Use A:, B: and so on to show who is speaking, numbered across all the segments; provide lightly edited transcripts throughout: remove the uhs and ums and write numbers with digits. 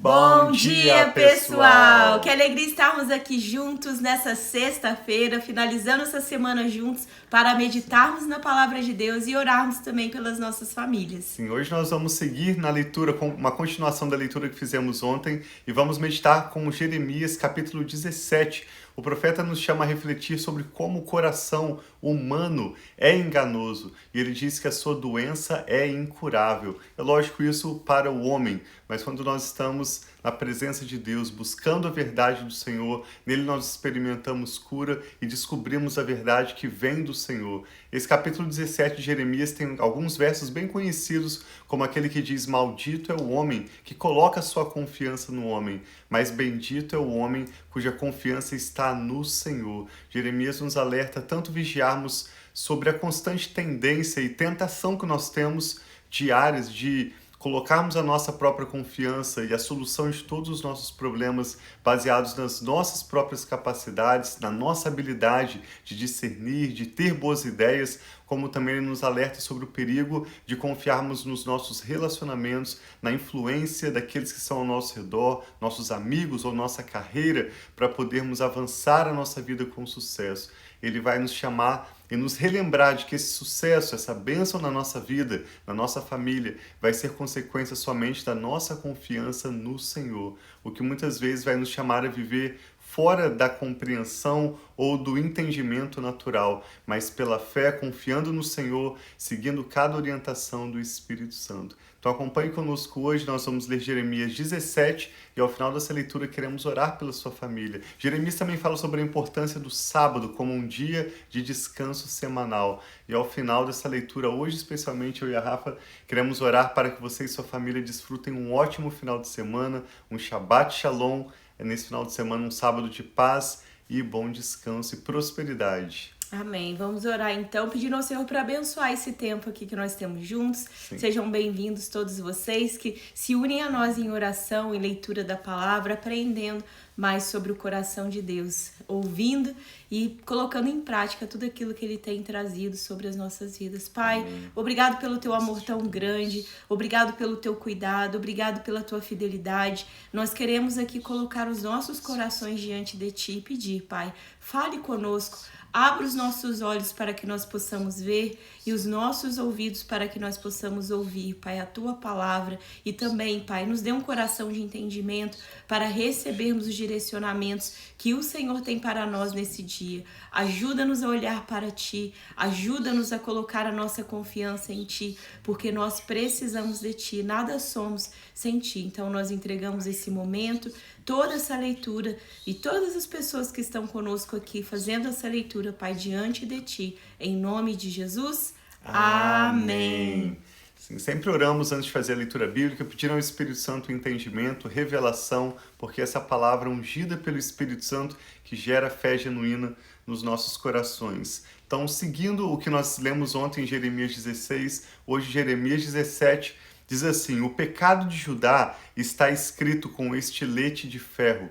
A: Bom dia, pessoal! Que alegria estarmos aqui juntos nessa sexta-feira, finalizando essa semana juntos para meditarmos na palavra de Deus e orarmos também pelas nossas famílias.
B: Sim, hoje nós vamos seguir na leitura, com uma continuação da leitura que fizemos ontem, e vamos meditar com Jeremias, capítulo 17. O profeta nos chama a refletir sobre como o coração humano é enganoso, e ele diz que a sua doença é incurável. É lógico isso para o homem, mas quando nós estamos na presença de Deus, buscando a verdade do Senhor, nele nós experimentamos cura e descobrimos a verdade que vem do Senhor. Esse capítulo 17 de Jeremias tem alguns versos bem conhecidos, como aquele que diz: maldito é o homem que coloca sua confiança no homem, mas bendito é o homem cuja confiança está no Senhor. Jeremias nos alerta tanto vigiarmos sobre a constante tendência e tentação que nós temos diárias de colocarmos a nossa própria confiança e a solução de todos os nossos problemas baseados nas nossas próprias capacidades, na nossa habilidade de discernir, de ter boas ideias, como também ele nos alerta sobre o perigo de confiarmos nos nossos relacionamentos, na influência daqueles que são ao nosso redor, nossos amigos ou nossa carreira, para podermos avançar a nossa vida com sucesso. Ele vai nos chamar e nos relembrar de que esse sucesso, essa bênção na nossa vida, na nossa família, vai ser consequência somente da nossa confiança no Senhor, o que muitas vezes vai nos chamar a viver fora da compreensão ou do entendimento natural, mas pela fé, confiando no Senhor, seguindo cada orientação do Espírito Santo. Então acompanhe conosco hoje, nós vamos ler Jeremias 17 e ao final dessa leitura queremos orar pela sua família. Jeremias também fala sobre a importância do sábado como um dia de descanso semanal. E ao final dessa leitura, hoje especialmente eu e a Rafa, queremos orar para que você e sua família desfrutem um ótimo final de semana, um Shabbat Shalom, nesse final de semana, um sábado de paz e bom descanso e prosperidade.
A: Amém. Vamos orar então, pedindo ao Senhor para abençoar esse tempo aqui que nós temos juntos.
B: Sim.
A: Sejam bem-vindos todos vocês que se unem a nós em oração e leitura da palavra, aprendendo mais sobre o coração de Deus, ouvindo e colocando em prática tudo aquilo que Ele tem trazido sobre as nossas vidas. Pai, obrigado pelo Teu amor tão grande, obrigado pelo Teu cuidado, obrigado pela Tua fidelidade. Nós queremos aqui colocar os nossos corações diante de Ti e pedir, Pai, fale conosco. Abra os nossos olhos para que nós possamos ver e os nossos ouvidos para que nós possamos ouvir, Pai, a Tua palavra. E também, Pai, nos dê um coração de entendimento para recebermos os direcionamentos que o Senhor tem para nós nesse dia. Ajuda-nos a olhar para Ti, ajuda-nos a colocar a nossa confiança em Ti, porque nós precisamos de Ti, nada somos sem Ti. Então nós entregamos esse momento, toda essa leitura e todas as pessoas que estão conosco aqui fazendo essa leitura, Pai, diante de Ti, em nome de Jesus. Amém.
B: Sim, sempre oramos antes de fazer a leitura bíblica, pedindo ao Espírito Santo entendimento, revelação, porque essa palavra ungida pelo Espírito Santo que gera fé genuína nos nossos corações. Então, seguindo o que nós lemos ontem em Jeremias 16, hoje Jeremias 17, diz assim: o pecado de Judá está escrito com estilete de ferro,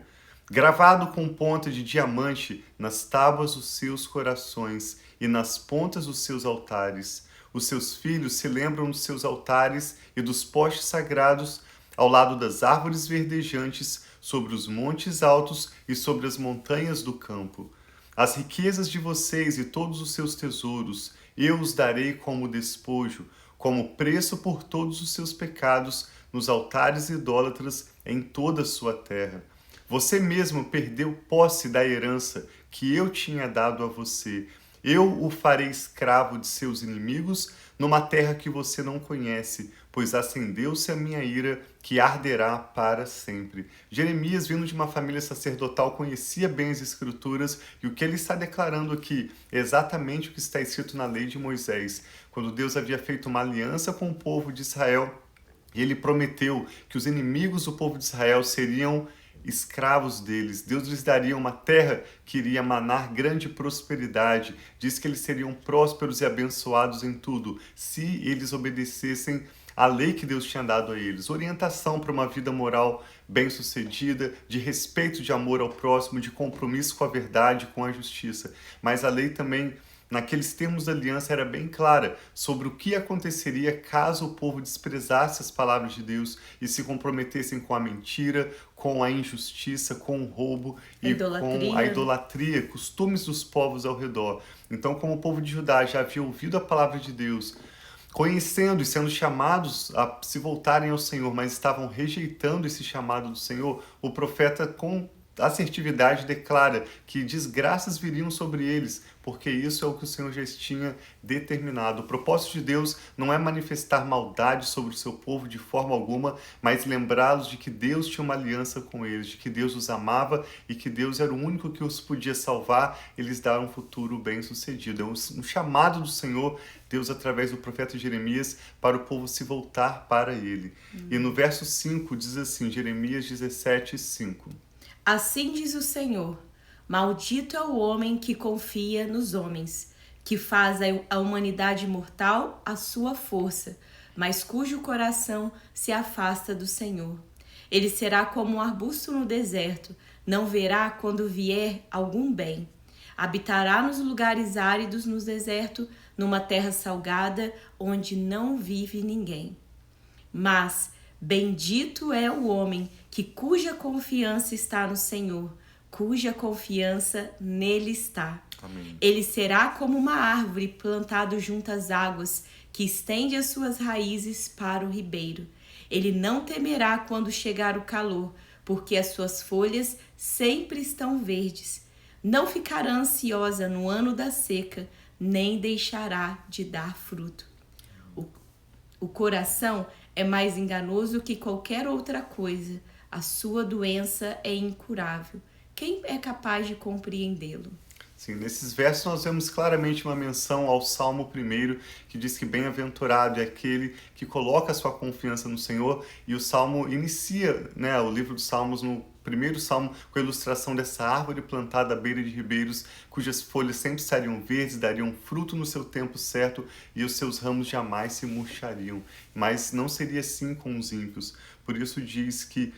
B: gravado com ponta de diamante nas tábuas dos seus corações e nas pontas dos seus altares. Os seus filhos se lembram dos seus altares e dos postes sagrados ao lado das árvores verdejantes, sobre os montes altos e sobre as montanhas do campo. As riquezas de vocês e todos os seus tesouros eu os darei como despojo, como preço por todos os seus pecados nos altares idólatras em toda a sua terra. Você mesmo perdeu posse da herança que eu tinha dado a você. Eu o farei escravo de seus inimigos numa terra que você não conhece, pois acendeu-se a minha ira, que arderá para sempre. Jeremias, vindo de uma família sacerdotal, conhecia bem as Escrituras, e o que ele está declarando aqui é exatamente o que está escrito na lei de Moisés. Quando Deus havia feito uma aliança com o povo de Israel, e ele prometeu que os inimigos do povo de Israel seriam escravos deles. Deus lhes daria uma terra que iria manar grande prosperidade. Diz que eles seriam prósperos e abençoados em tudo, se eles obedecessem à lei que Deus tinha dado a eles. Orientação para uma vida moral bem-sucedida, de respeito, de amor ao próximo, de compromisso com a verdade, com a justiça. Mas a lei também naqueles termos da aliança, era bem clara sobre o que aconteceria caso o povo desprezasse as palavras de Deus e se comprometessem com a mentira, com a injustiça, com o roubo e com a idolatria, costumes dos povos ao redor. Então, como o povo de Judá já havia ouvido a palavra de Deus, conhecendo e sendo chamados a se voltarem ao Senhor, mas estavam rejeitando esse chamado do Senhor, o profeta com assertividade declara que desgraças viriam sobre eles, porque isso é o que o Senhor já tinha determinado. O propósito de Deus não é manifestar maldade sobre o seu povo de forma alguma, mas lembrá-los de que Deus tinha uma aliança com eles, de que Deus os amava e que Deus era o único que os podia salvar e lhes dar um futuro bem-sucedido. É um chamado do Senhor, Deus através do profeta Jeremias, para o povo se voltar para ele. E no verso 5 diz assim, Jeremias 17:5.
A: Assim diz o Senhor: maldito é o homem que confia nos homens, que faz a humanidade mortal a sua força, mas cujo coração se afasta do Senhor. Ele será como um arbusto no deserto, não verá quando vier algum bem. Habitará nos lugares áridos no deserto, numa terra salgada, onde não vive ninguém. Mas bendito é o homem cuja confiança está no Senhor, cuja confiança nele está.
B: Amém.
A: Ele será como uma árvore plantada junto às águas, que estende as suas raízes para o ribeiro. Ele não temerá quando chegar o calor, porque as suas folhas sempre estão verdes. Não ficará ansiosa no ano da seca, nem deixará de dar fruto. O coração é mais enganoso que qualquer outra coisa. A sua doença é incurável. Quem é capaz de compreendê-lo?
B: Sim, nesses versos nós vemos claramente uma menção ao Salmo 1, que diz que bem-aventurado é aquele que coloca a sua confiança no Senhor, e o Salmo inicia, o livro dos Salmos, no primeiro Salmo, com a ilustração dessa árvore plantada à beira de ribeiros, cujas folhas sempre estariam verdes, dariam fruto no seu tempo certo, e os seus ramos jamais se murchariam. Mas não seria assim com os ímpios. Por isso diz que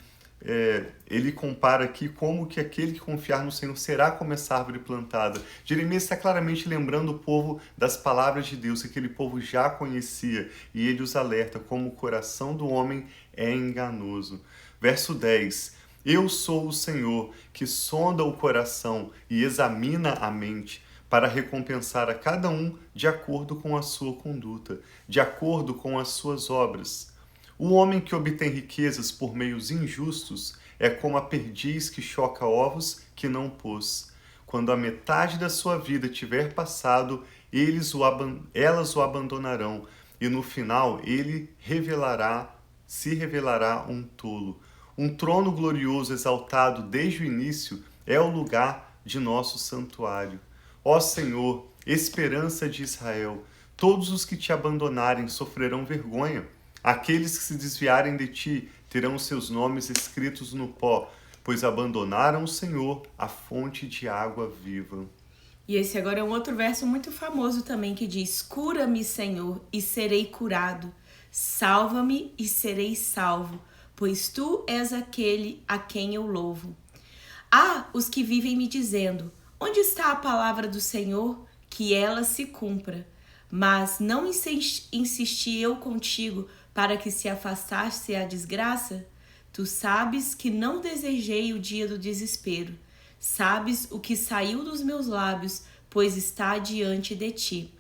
B: ele compara aqui como que aquele que confiar no Senhor será como essa árvore plantada. Jeremias está claramente lembrando o povo das palavras de Deus, que aquele povo já conhecia, e ele os alerta como o coração do homem é enganoso. Verso 10. Eu sou o Senhor, que sonda o coração e examina a mente, para recompensar a cada um de acordo com a sua conduta, de acordo com as suas obras. O homem que obtém riquezas por meios injustos é como a perdiz que choca ovos que não pôs. Quando a metade da sua vida tiver passado, elas o abandonarão, e no final ele se revelará um tolo. Um trono glorioso exaltado desde o início é o lugar de nosso santuário. Ó Senhor, esperança de Israel, todos os que te abandonarem sofrerão vergonha. Aqueles que se desviarem de ti terão seus nomes escritos no pó, pois abandonaram o Senhor, a fonte de água viva.
A: E esse agora é um outro verso muito famoso também que diz: cura-me, Senhor, e serei curado. Salva-me e serei salvo, pois tu és aquele a quem eu louvo. Há os que vivem me dizendo: onde está a palavra do Senhor? Que ela se cumpra. Mas não insisti eu contigo para que se afastasse a desgraça? Tu sabes que não desejei o dia do desespero. Sabes o que saiu dos meus lábios, pois está diante de ti.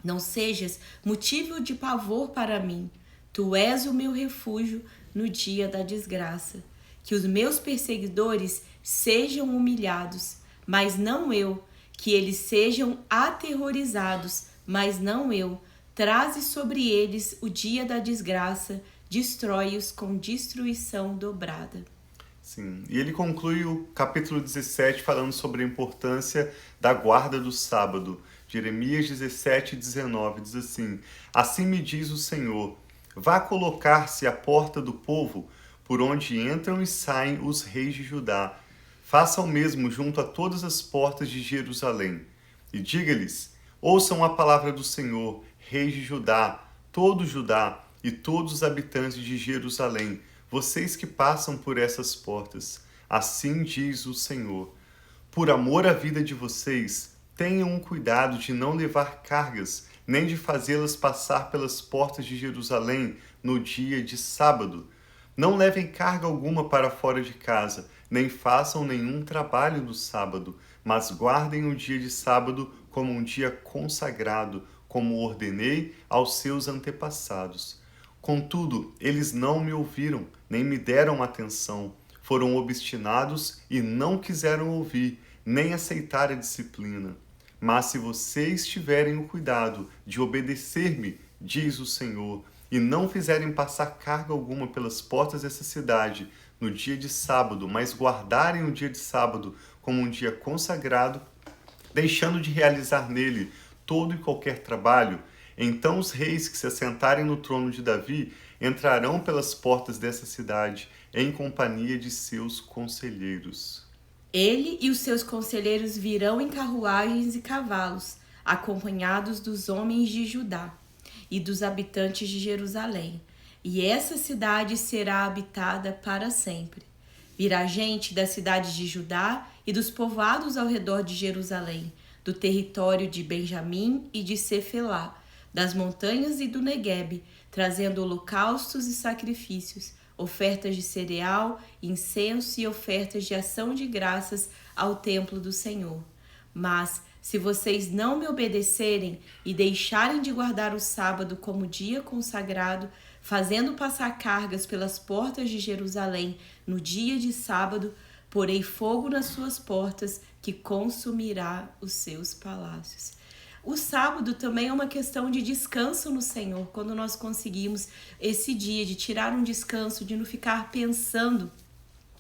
A: Não sejas motivo de pavor para mim. Tu és o meu refúgio no dia da desgraça. Que os meus perseguidores sejam humilhados, mas não eu. Que eles sejam aterrorizados, mas não eu. Traze sobre eles o dia da desgraça, destrói-os com destruição dobrada.
B: Sim, e ele conclui o capítulo 17 falando sobre a importância da guarda do sábado. Jeremias 17:19 diz assim: assim me diz o Senhor, vá colocar-se à porta do povo, por onde entram e saem os reis de Judá. Faça o mesmo junto a todas as portas de Jerusalém. E diga-lhes: ouçam a palavra do Senhor, reis de Judá, todo Judá e todos os habitantes de Jerusalém, vocês que passam por essas portas. Assim diz o Senhor: por amor à vida de vocês, tenham cuidado de não levar cargas, nem de fazê-las passar pelas portas de Jerusalém no dia de sábado. Não levem carga alguma para fora de casa, nem façam nenhum trabalho no sábado, mas guardem o dia de sábado como um dia consagrado, como ordenei aos seus antepassados. Contudo, eles não me ouviram, nem me deram atenção. Foram obstinados e não quiseram ouvir, nem aceitar a disciplina. Mas se vocês tiverem o cuidado de obedecer-me, diz o Senhor, e não fizerem passar carga alguma pelas portas dessa cidade no dia de sábado, mas guardarem o dia de sábado como um dia consagrado, deixando de realizar nele todo e qualquer trabalho, então os reis que se assentarem no trono de Davi entrarão pelas portas dessa cidade em companhia de seus conselheiros.
A: Ele e os seus conselheiros virão em carruagens e cavalos, acompanhados dos homens de Judá e dos habitantes de Jerusalém. E essa cidade será habitada para sempre. Virá gente da cidade de Judá e dos povoados ao redor de Jerusalém, do território de Benjamim e de Cefelá, das montanhas e do Neguebe, trazendo holocaustos e sacrifícios, ofertas de cereal, incenso e ofertas de ação de graças ao templo do Senhor. Mas, se vocês não me obedecerem e deixarem de guardar o sábado como dia consagrado, fazendo passar cargas pelas portas de Jerusalém no dia de sábado, porei fogo nas suas portas, que consumirá os seus palácios. O sábado também é uma questão de descanso no Senhor, quando nós conseguimos esse dia de tirar um descanso, de não ficar pensando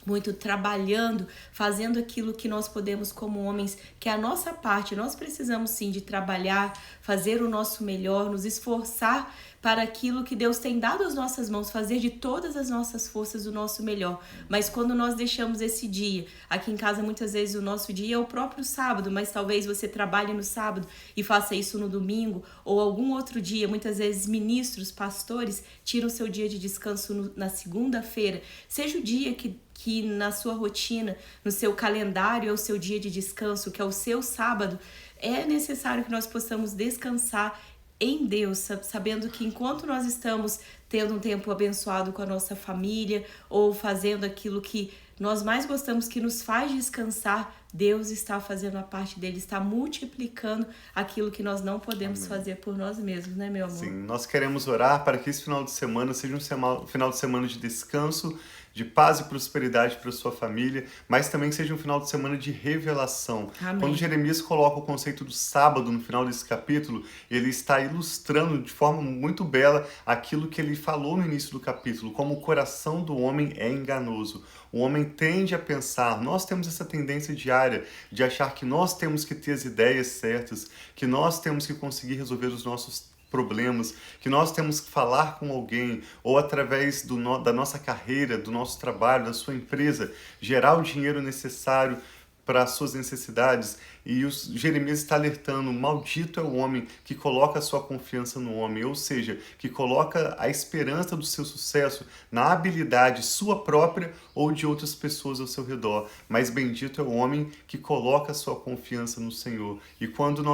A: muito, trabalhando, fazendo aquilo que nós podemos como homens, que é a nossa parte. Nós precisamos sim de trabalhar, fazer o nosso melhor, nos esforçar para aquilo que Deus tem dado às nossas mãos, fazer de todas as nossas forças o nosso melhor. Mas quando nós deixamos esse dia, aqui em casa muitas vezes o nosso dia é o próprio sábado, mas talvez você trabalhe no sábado e faça isso no domingo ou algum outro dia. Muitas vezes ministros, pastores tiram seu dia de descanso na segunda-feira. Seja o dia que na sua rotina, no seu calendário é o seu dia de descanso, que é o seu sábado, é necessário que nós possamos descansar em Deus, sabendo que enquanto nós estamos tendo um tempo abençoado com a nossa família ou fazendo aquilo que nós mais gostamos, que nos faz descansar, Deus está fazendo a parte dele, está multiplicando aquilo que nós não podemos fazer por nós mesmos, né, meu amor?
B: Sim, nós queremos orar para que esse final de semana seja um final de semana de descanso, de paz e prosperidade para a sua família, mas também seja um final de semana de revelação.
A: Amém.
B: Quando Jeremias coloca o conceito do sábado no final desse capítulo, ele está ilustrando de forma muito bela aquilo que ele falou no início do capítulo, como o coração do homem é enganoso. O homem tende a pensar, nós temos essa tendência diária de achar que nós temos que ter as ideias certas, que nós temos que conseguir resolver os nossos problemas, que nós temos que falar com alguém ou através da nossa carreira, do nosso trabalho, da sua empresa, gerar o dinheiro necessário para as suas necessidades. E Jeremias está alertando, maldito é o homem que coloca a sua confiança no homem, ou seja, que coloca a esperança do seu sucesso na habilidade sua própria ou de outras pessoas ao seu redor. Mas bendito é o homem que coloca a sua confiança no Senhor. E quando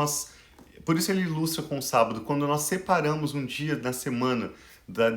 B: por isso ele ilustra com o sábado, quando nós separamos um dia na semana,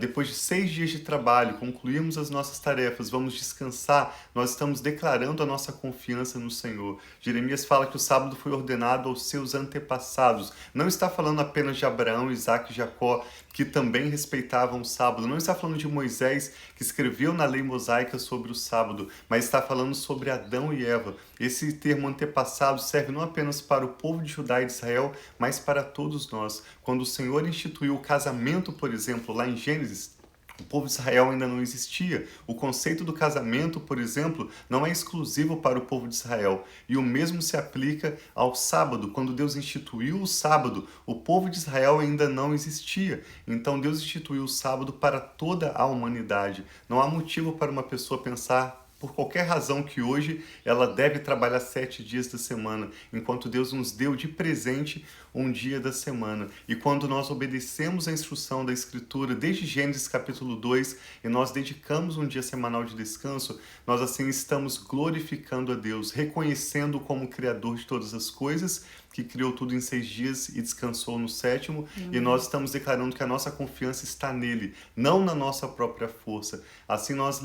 B: depois de 6 dias de trabalho, concluirmos as nossas tarefas, vamos descansar, nós estamos declarando a nossa confiança no Senhor. Jeremias fala que o sábado foi ordenado aos seus antepassados. Não está falando apenas de Abraão, Isaac e Jacó, que também respeitavam o sábado. Não está falando de Moisés, que escreveu na lei mosaica sobre o sábado, mas está falando sobre Adão e Eva. Esse termo antepassado serve não apenas para o povo de Judá e de Israel, mas para todos nós. Quando o Senhor instituiu o casamento, por exemplo, lá em Gênesis, o povo de Israel ainda não existia. O conceito do casamento, por exemplo, não é exclusivo para o povo de Israel. E o mesmo se aplica ao sábado. Quando Deus instituiu o sábado, o povo de Israel ainda não existia. Então Deus instituiu o sábado para toda a humanidade. Não há motivo para uma pessoa pensar, por qualquer razão, que hoje ela deve trabalhar 7 dias da semana, enquanto Deus nos deu de presente um dia da semana. E quando nós obedecemos a instrução da Escritura, desde Gênesis capítulo 2, e nós dedicamos um dia semanal de descanso, nós assim estamos glorificando a Deus, reconhecendo como Criador de todas as coisas que criou tudo em 6 dias e descansou no 7º, e nós estamos declarando que a nossa confiança está nele, não na nossa própria força. Assim nós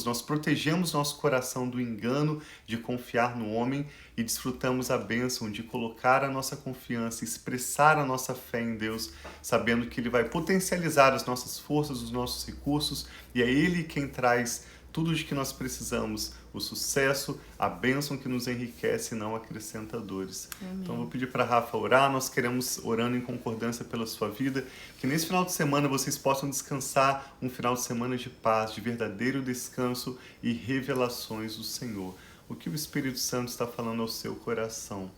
B: nós protegemos nosso coração do engano de confiar no homem e desfrutamos a bênção de colocar a nossa confiança, expressar a nossa fé em Deus, sabendo que ele vai potencializar as nossas forças, os nossos recursos, e é ele quem traz tudo de que nós precisamos, o sucesso, a bênção que nos enriquece e não acrescenta dores.
A: Amém.
B: Então vou pedir para a Rafa orar, nós queremos, orando em concordância pela sua vida, que nesse final de semana vocês possam descansar, um final de semana de paz, de verdadeiro descanso e revelações do Senhor. O que o Espírito Santo está falando ao seu coração?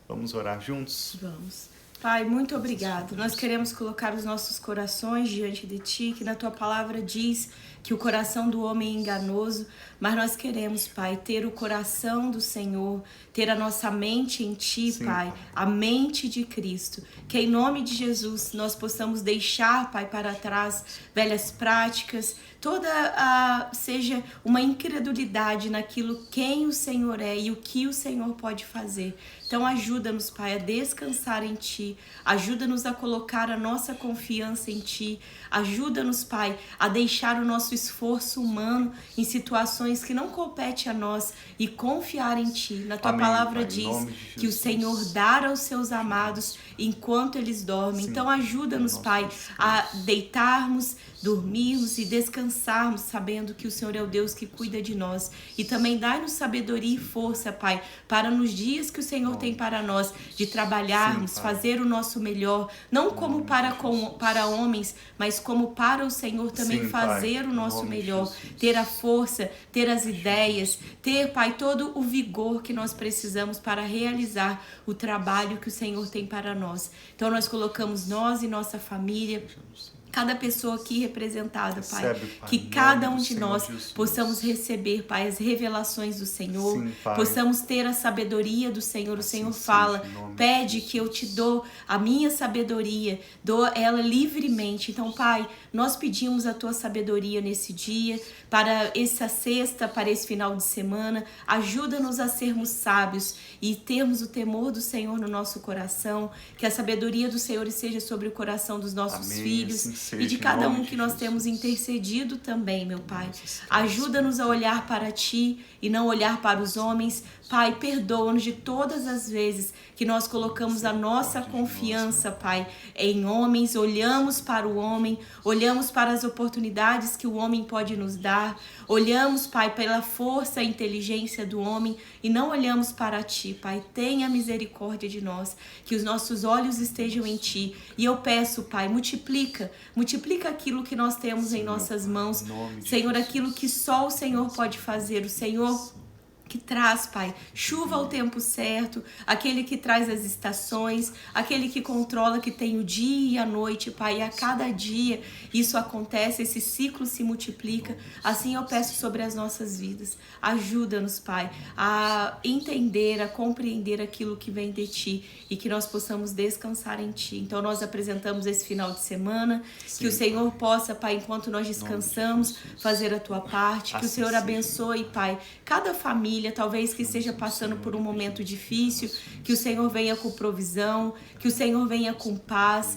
B: Vamos orar juntos?
A: Vamos. Pai, muito obrigado. Nós queremos colocar os nossos corações diante de Ti, que na Tua palavra diz que o coração do homem é enganoso, mas nós queremos, Pai, ter o coração do Senhor, ter a nossa mente em Ti,
B: Sim,
A: Pai, a mente de Cristo. Que em nome de Jesus nós possamos deixar, Pai, para trás velhas práticas, seja uma incredulidade naquilo quem o Senhor é e o que o Senhor pode fazer. Então ajuda-nos, Pai, a descansar em Ti, ajuda-nos a colocar a nossa confiança em Ti, ajuda-nos, Pai, a deixar o nosso esforço humano em situações que não compete a nós e confiar em Ti. Na Tua
B: Amém,
A: palavra
B: Pai,
A: diz que o Senhor dá aos seus amados enquanto eles dormem.
B: Sim.
A: Então ajuda-nos, Pai, a deitarmos, dormirmos e descansarmos, sabendo que o Senhor é o Deus que cuida de nós. E também dai-nos sabedoria e força, Pai, para nos dias que o Senhor tem para nós, de trabalharmos,
B: Sim,
A: fazer o nosso melhor, não como para homens, mas como para o Senhor também
B: Sim,
A: fazer
B: Pai,
A: o nosso
B: em nome de
A: melhor,
B: Jesus.
A: ter a força, ter as ideias, ter, Pai, todo o vigor que nós precisamos para realizar o trabalho que o Senhor tem para nós. Então nós colocamos nós e nossa família, cada pessoa aqui representada, Pai,
B: Recebe, Pai,
A: que
B: em
A: cada
B: nome
A: um
B: do
A: de
B: Senhor
A: nós
B: Jesus.
A: possamos receber, Pai, as revelações do Senhor,
B: Sim, Pai.
A: possamos ter a sabedoria do Senhor. O
B: Assim
A: Senhor
B: seja,
A: fala,
B: em nome de
A: pede
B: Jesus.
A: que eu te dou a minha sabedoria, dou ela livremente. Então, Pai, nós pedimos a tua sabedoria nesse dia, para essa sexta, para esse final de semana. Ajuda-nos a sermos sábios e termos o temor do Senhor no nosso coração, que a sabedoria do Senhor esteja sobre o coração dos nossos
B: Amém,
A: filhos
B: assim seja,
A: e de
B: em
A: cada
B: nome
A: um
B: de
A: que nós
B: Jesus.
A: temos intercedido também, meu Pai.
B: Nossa,
A: Ajuda-nos a olhar para Ti e não olhar para os homens. Pai, perdoa-nos de todas as vezes que nós colocamos a nossa confiança, Pai, em homens, olhamos para o homem, olhamos para as oportunidades que o homem pode nos dar, olhamos, Pai, pela força e inteligência do homem e não olhamos para Ti, Pai. Tenha misericórdia de nós, que os nossos olhos estejam em Ti. E eu peço, Pai, multiplica aquilo que nós temos em nossas mãos,
B: em nome de
A: Senhor,
B: Jesus.
A: aquilo que só o Senhor pode fazer, o Senhor que traz, Pai, chuva ao tempo certo, aquele que traz as estações, aquele que controla, que tem o dia e a noite, Pai, e a cada dia isso acontece, esse ciclo se multiplica. Assim eu peço sobre as nossas vidas. Ajuda-nos, Pai, a entender, a compreender aquilo que vem de Ti e que nós possamos descansar em Ti. Então nós apresentamos esse final de semana,
B: Sim,
A: que o Senhor possa, Pai, enquanto nós descansamos, fazer a Tua parte, que o
B: Assim
A: Senhor
B: seja.
A: abençoe, Pai, cada família, talvez que esteja passando por um momento difícil, que o Senhor venha com provisão, que o Senhor venha com paz,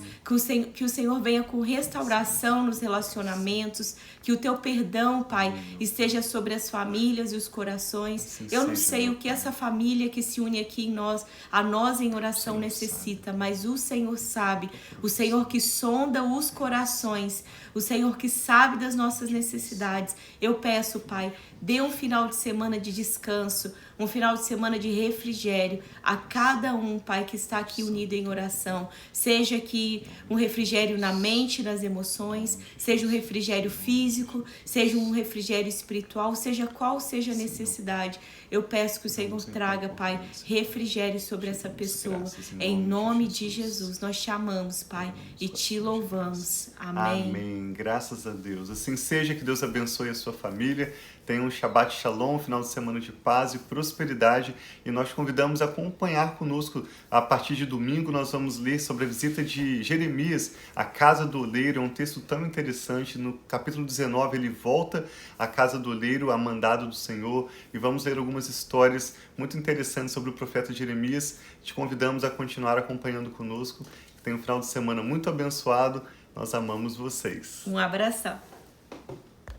A: que o Senhor venha com restauração nos relacionamentos, que o Teu perdão, Pai, esteja sobre as famílias e os corações.
B: Assim
A: Eu não
B: seja,
A: sei
B: meu
A: o que essa família que se une aqui em nós, a nós em oração
B: Senhor
A: necessita, mas o Senhor sabe, o Senhor que sonda os corações, o Senhor que sabe das nossas necessidades. Eu peço, Pai, dê um final de semana de descanso, um final de semana de refrigério a cada um, Pai, que está aqui unido em oração. Seja que um refrigério na mente, nas emoções, seja um refrigério físico, seja um refrigério espiritual, seja qual seja a necessidade. Eu peço que o Senhor traga, Pai, refrigério sobre essa pessoa. Em nome de Jesus, nós te amamos, Pai, e te louvamos. Amém.
B: Amém. Graças a Deus. Assim seja, que Deus abençoe a sua família. Tenha um Shabbat Shalom, um final de semana de paz e prosperidade. prosperidade, e nós te convidamos a acompanhar conosco. A partir de domingo nós vamos ler sobre a visita de Jeremias à casa do oleiro. É um texto tão interessante. No capítulo 19 ele volta à casa do oleiro a mandado do Senhor, e vamos ler algumas histórias muito interessantes sobre o profeta Jeremias. Te convidamos a continuar acompanhando conosco. Tenha um final de semana muito abençoado. Nós amamos vocês.
A: Um abração.